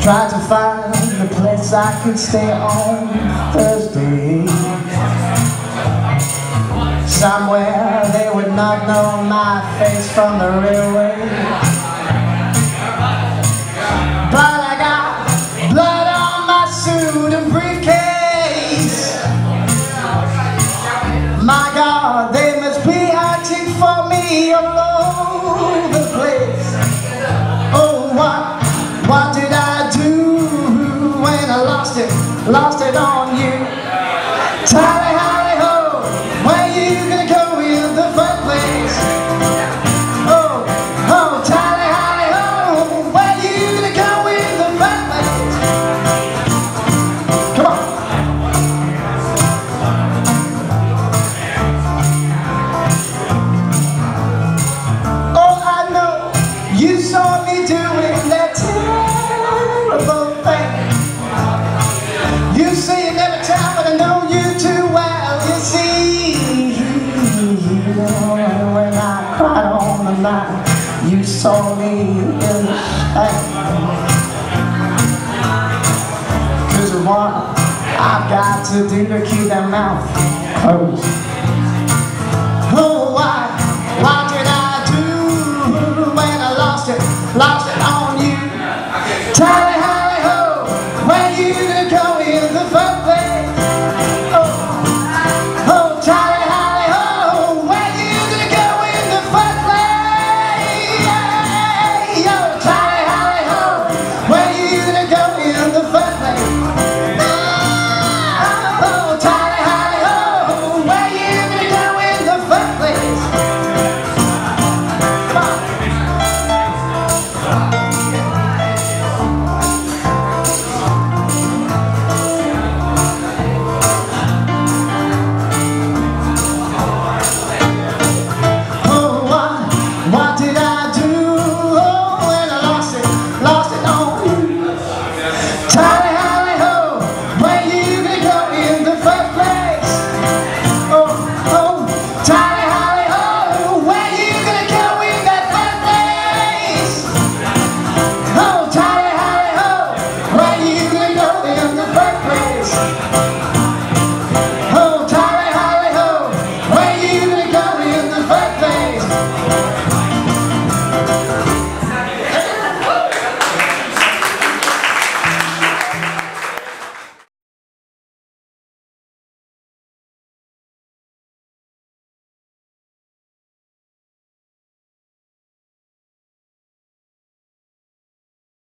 Tried to find a place I could stay on Thursday, somewhere they would not know my face from the railway. But I got blood on my suit and briefcase. My God, they must be hunting for me all over the place. Oh, what did I do when I lost it on you? Tally, hally, ho, where you gonna go in the first place? Oh, oh, tally, hally, ho, where you gonna go in the first place? Come on. Oh, I know you saw me doing that terrible thing. You say you never tell, but I know you too well. You see, when I cried on the night, you saw me in the shade. 'Cause what I've got to do to keep that mouth closed. Oh, what did I do when I lost it on you? Tally, hally, ho, where you gonna go in the first place? Oh, oh, tally, hally, ho, where you gonna go in the first place? Yo, tally, hally, ho, where you gonna go in the first place? Oh, tally, hally, ho, where you gonna go in the first place? Come on. What did I